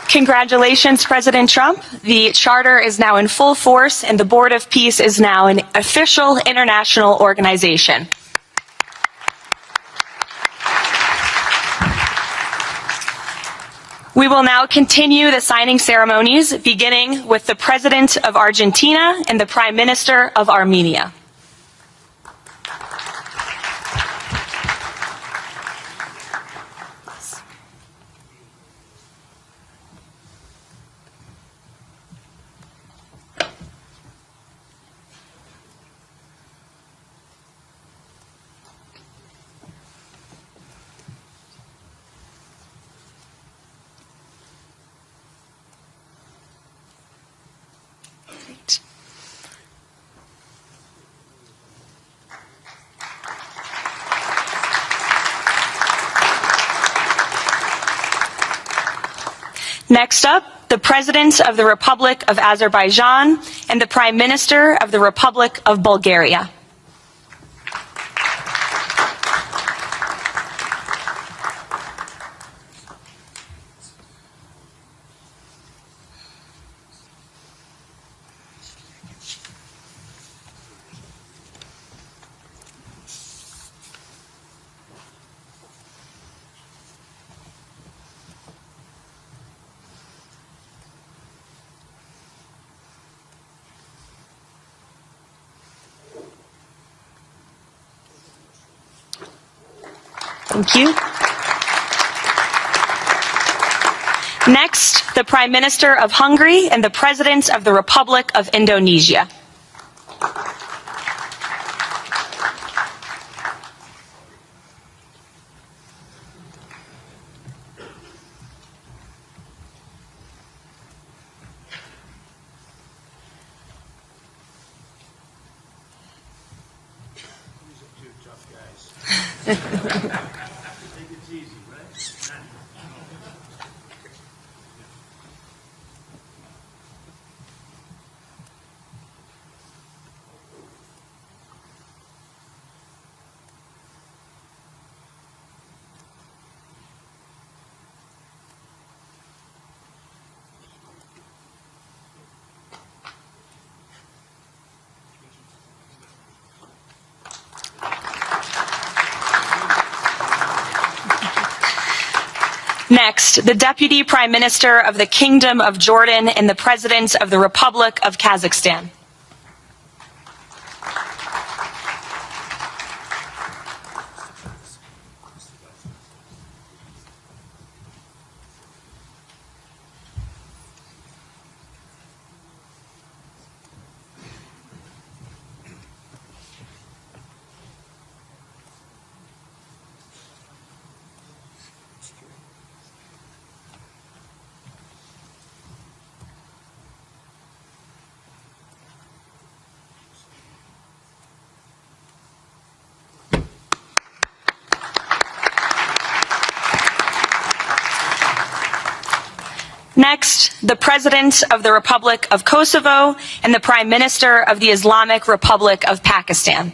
Congratulations, President Trump. The charter is now in full force, and the Board of Peace is now an official international organization. We will now continue the signing ceremonies, beginning with the President of Argentina and the Prime Minister of Armenia. Next up, the President of the Republic of Azerbaijan and the Prime Minister of the Republic of Bulgaria. Thank you. Next, the Prime Minister of Hungary and the President of the Republic of Indonesia. Next, the Deputy Prime Minister of the Kingdom of Jordan and the President of the Republic of Kazakhstan. Next, the President of the Republic of Kosovo and the Prime Minister of the Islamic Republic of Pakistan.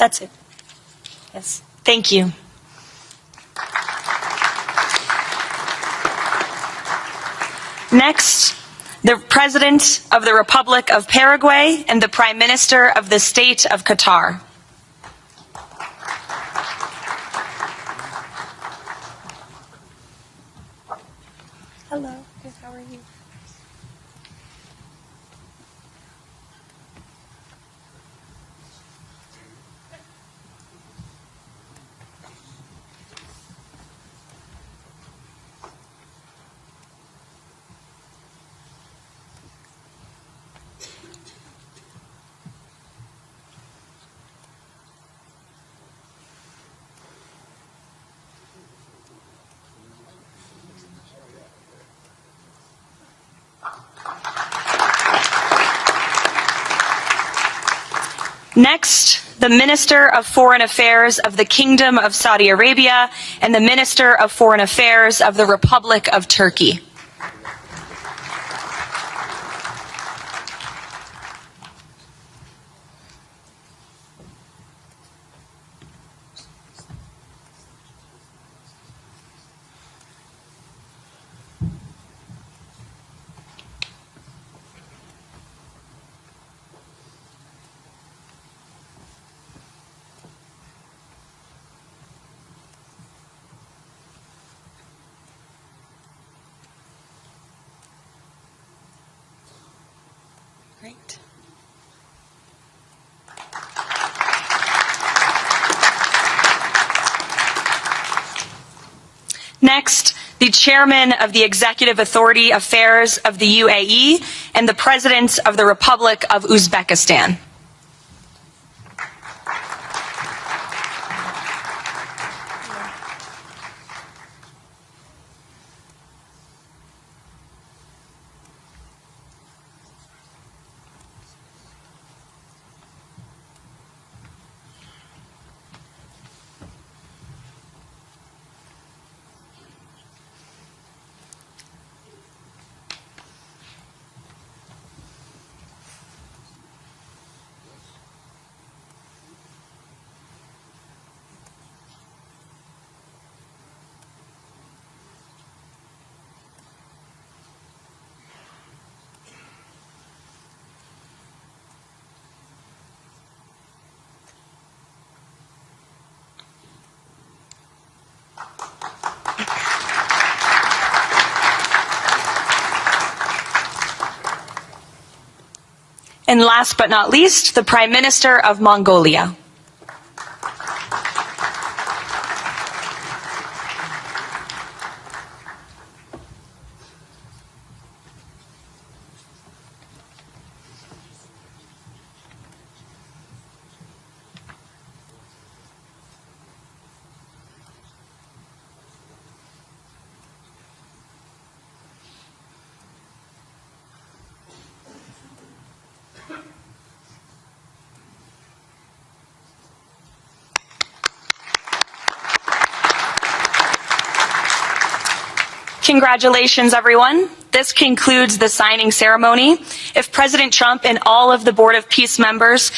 That's it. Yes. Thank you. Next, the President of the Republic of Paraguay and the Prime Minister of the State of Qatar. Hello, good, how are you? Next, the Minister of Foreign Affairs of the Kingdom of Saudi Arabia and the Minister of Foreign Affairs of the Republic of Turkey. Great. Next, the Chairman of the Executive Authority Affairs of the UAE and the President of the Republic of Uzbekistan. And last but not least, the Prime Minister of Mongolia. Congratulations, everyone. This concludes the signing ceremony. If President Trump and all of the Board of Peace members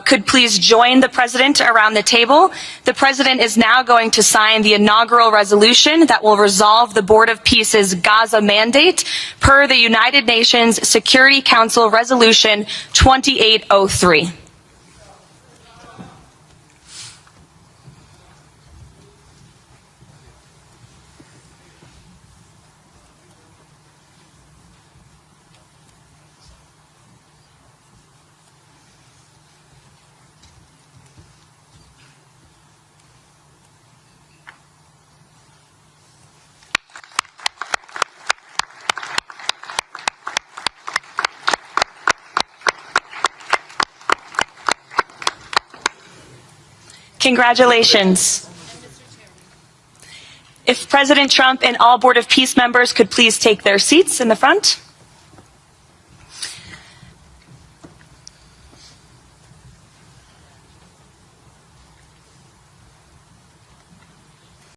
could please join the President around the table. The President is now going to sign the inaugural resolution that will resolve the Board of Peace's Gaza mandate per the United Nations Security Council Resolution 2803. Congratulations. If President Trump and all Board of Peace members could please take their seats in the front.